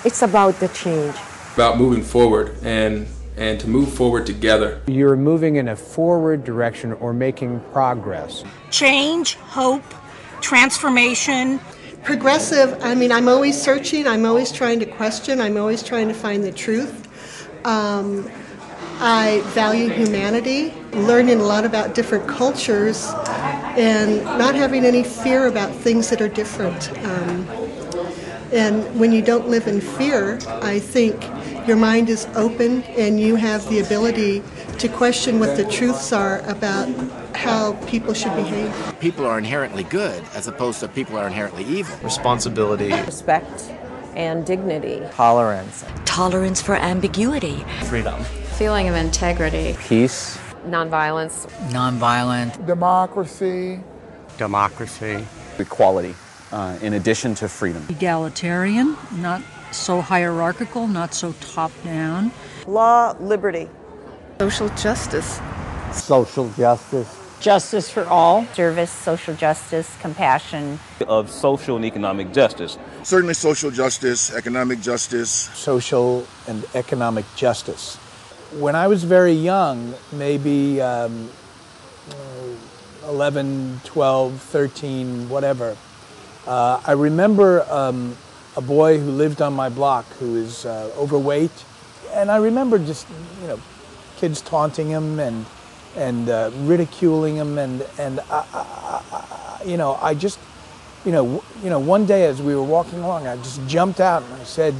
It's about the change. About moving forward and to move forward together. You're moving in a forward direction or making progress. Change, hope, transformation. Progressive, I mean, I'm always searching, I'm always trying to question, I'm always trying to find the truth. I value humanity, learning a lot about different cultures, and not having any fear about things that are different. And when you don't live in fear, I think your mind is open and you have the ability to question what the truths are about how people should behave. People are inherently good as opposed to people are inherently evil. Responsibility. Respect and dignity. Tolerance. Tolerance for ambiguity. Freedom. Feeling of integrity. Peace. Nonviolence. Nonviolent. Democracy. Democracy. Equality, in addition to freedom. Egalitarian, not so hierarchical, not so top-down. Law, liberty. Social justice. Social justice. Justice for all. Service, social justice, compassion. Of social and economic justice. Certainly social justice, economic justice. Social and economic justice. When I was very young, maybe 11, 12, 13, whatever, I remember a boy who lived on my block who was overweight, and I remember just, kids taunting him and ridiculing him, and I just, one day as we were walking along, I just jumped out and I said,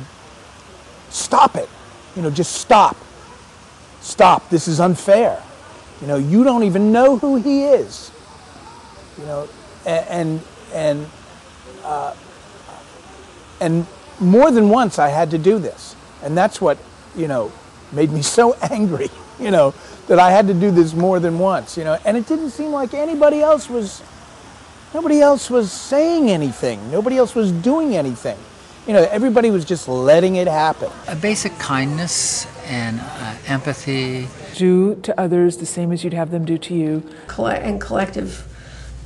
"Stop it! Just stop! Stop! This is unfair. You don't even know who he is. And more than once I had to do this, and that's what made me so angry. That I had to do this more than once. And it didn't seem like nobody else was saying anything. Nobody else was doing anything. Everybody was just letting it happen. A basic kindness and empathy. Do to others the same as you'd have them do to you. And collective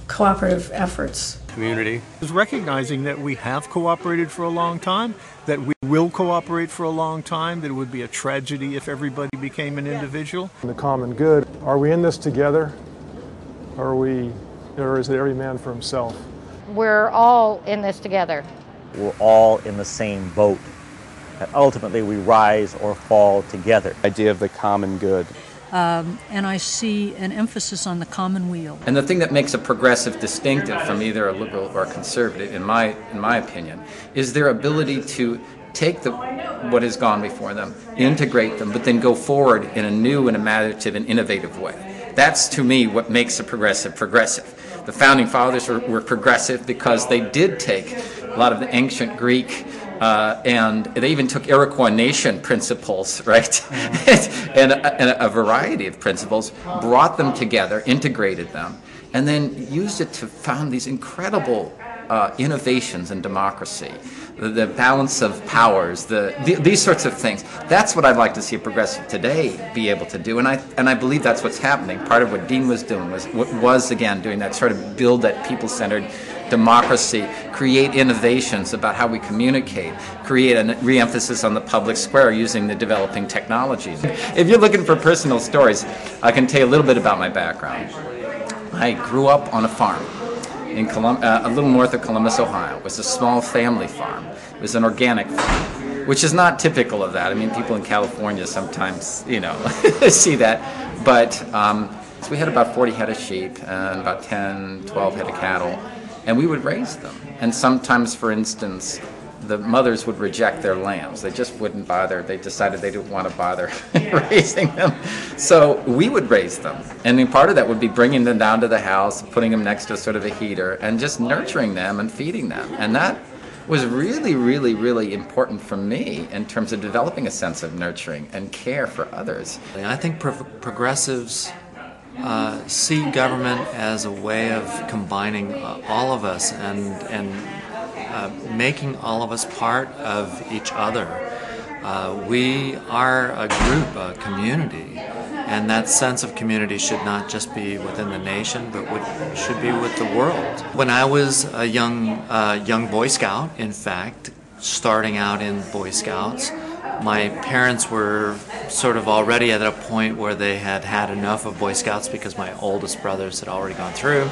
cooperative efforts. Community is recognizing that we have cooperated for a long time, that we will cooperate for a long time, that it would be a tragedy if everybody became an individual. The common good. Are we in this together? Or is it every man for himself? We're all in this together. We're all in the same boat. That ultimately we rise or fall together. Idea of the common good. And I see an emphasis on the common weal. And the thing that makes a progressive distinctive from either a liberal or a conservative, in my opinion, is their ability to take what has gone before them, integrate them, but then go forward in a new and imaginative and innovative way. That's, to me, what makes a progressive progressive. The Founding Fathers were progressive because they did take a lot of the ancient Greek and they even took Iroquois nation principles, right? and a variety of principles, brought them together, integrated them, and then used it to found these incredible innovations in democracy, the balance of powers, these sorts of things. That's what I'd like to see a progressive today be able to do, and I believe that's what's happening. Part of what Dean was doing was again doing that sort of build that people-centered democracy, create innovations about how we communicate, create a re-emphasis on the public square using the developing technologies. If you're looking for personal stories, I can tell you a little bit about my background. I grew up on a farm in a little north of Columbus, Ohio. It was a small family farm. It was an organic farm, which is not typical of that. I mean, people in California sometimes, see that. But so we had about 40 head of sheep and about 10, 12 head of cattle. And we would raise them. And sometimes, for instance, the mothers would reject their lambs. They just wouldn't bother. They decided they didn't want to bother raising them. So we would raise them. And then part of that would be bringing them down to the house, putting them next to sort of a heater, and just nurturing them and feeding them. And that was really, really, really important for me in terms of developing a sense of nurturing and care for others. I think progressives see government as a way of combining all of us and making all of us part of each other. We are a group, a community, and that sense of community should not just be within the nation, but should be with the world. When I was a young Boy Scout, in fact, starting out in Boy Scouts. My parents were sort of already at a point where they had had enough of Boy Scouts because my oldest brothers had already gone through.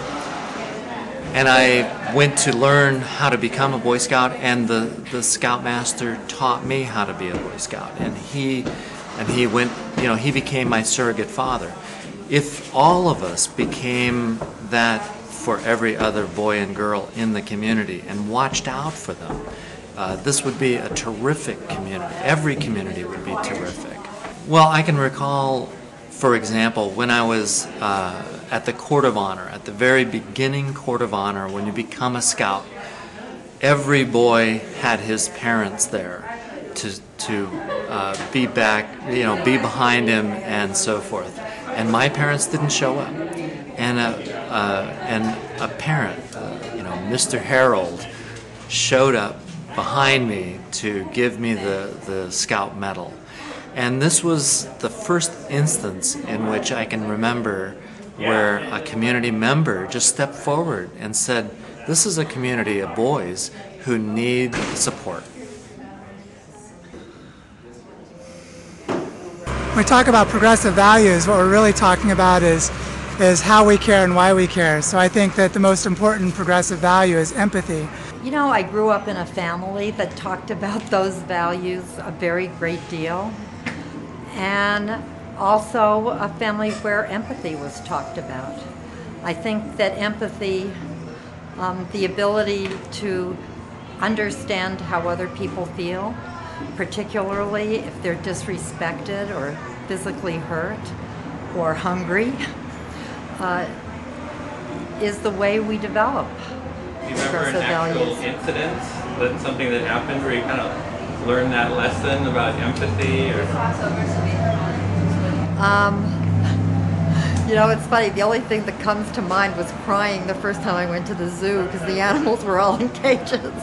And I went to learn how to become a Boy Scout, and the Scoutmaster taught me how to be a Boy Scout. And he went, he became my surrogate father. If all of us became that for every other boy and girl in the community and watched out for them, this would be a terrific community. Every community would be terrific. Well, I can recall, for example, when I was at the Court of Honor, at the very beginning Court of Honor, when you become a Scout, every boy had his parents there to be back, be behind him and so forth. And my parents didn't show up. And a parent, Mr. Harold, showed up behind me to give me the Scout medal. And this was the first instance in which I can remember where a community member just stepped forward and said, this is a community of boys who need support. When we talk about progressive values, what we're really talking about is how we care and why we care. So I think that the most important progressive value is empathy. I grew up in a family that talked about those values a very great deal, and also a family where empathy was talked about. I think that empathy, the ability to understand how other people feel, particularly if they're disrespected or physically hurt or hungry, is the way we develop. Do you remember an actual incident, that's something that happened where you kind of learned that lesson about empathy? Or... It's funny, the only thing that comes to mind was crying the first time I went to the zoo because the animals were all in cages.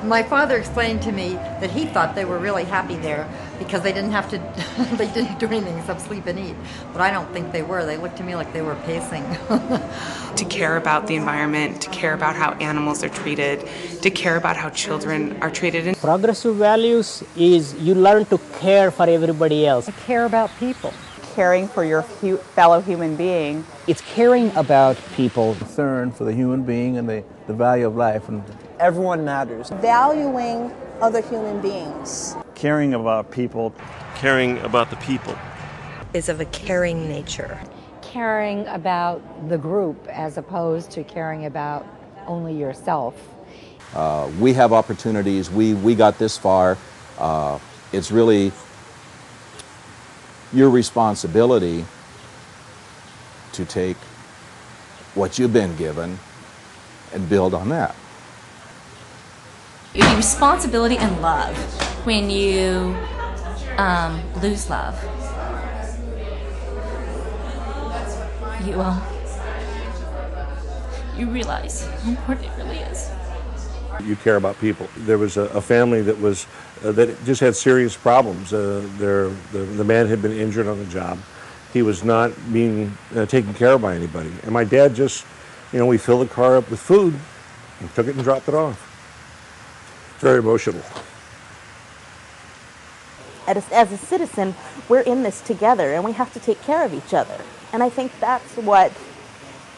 My father explained to me that he thought they were really happy there because they didn't have to, they didn't do anything except sleep and eat. But I don't think they were. They looked to me like they were pacing. To care about the environment, to care about how animals are treated, to care about how children are treated. Progressive values is you learn to care for everybody else. To care about people. Caring for your fellow human being. It's caring about people. Concern for the human being and the value of life. And everyone matters. Valuing other human beings. Caring about people. Caring about the people. Is of a caring nature. Caring about the group as opposed to caring about only yourself. We have opportunities. We got this far. It's really your responsibility to take what you've been given and build on that. It would be responsibility and love. When you lose love, you realize how important it really is. You care about people. There was a family that was that just had serious problems. The man had been injured on the job. He was not being taken care of by anybody. And my dad just, we filled the car up with food and took it and dropped it off. Very emotional. As a citizen, we're in this together, and we have to take care of each other. And I think that's what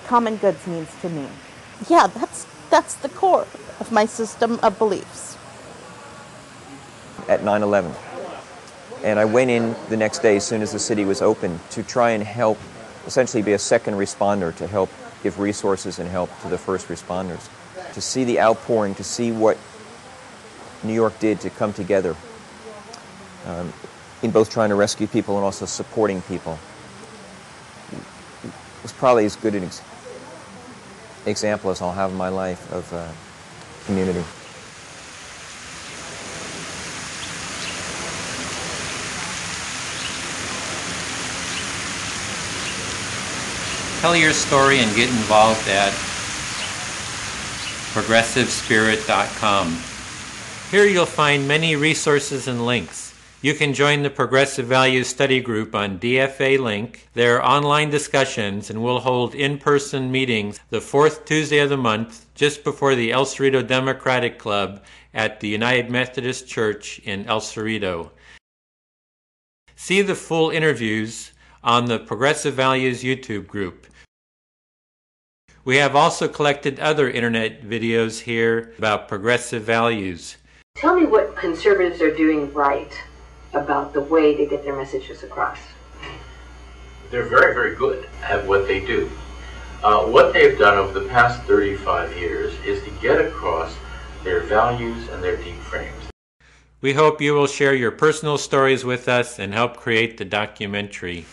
common goods means to me. Yeah, that's the core of my system of beliefs. At 9/11. And I went in the next day as soon as the city was open to try and help, essentially be a second responder to help give resources and help to the first responders. To see the outpouring, to see what New York did to come together in both trying to rescue people and also supporting people. It was probably as good an example as I'll have in my life of community. Tell your story and get involved at progressivespirit.com. Here you'll find many resources and links. You can join the Progressive Values Study Group on DFA Link. There are online discussions, and we'll hold in-person meetings the fourth Tuesday of the month, just before the El Cerrito Democratic Club at the United Methodist Church in El Cerrito. See the full interviews on the Progressive Values YouTube group. We have also collected other internet videos here about progressive values. Tell me what conservatives are doing right about the way they get their messages across. They're very, very good at what they do. What they've done over the past 35 years is to get across their values and their deep frames. We hope you will share your personal stories with us and help create the documentary.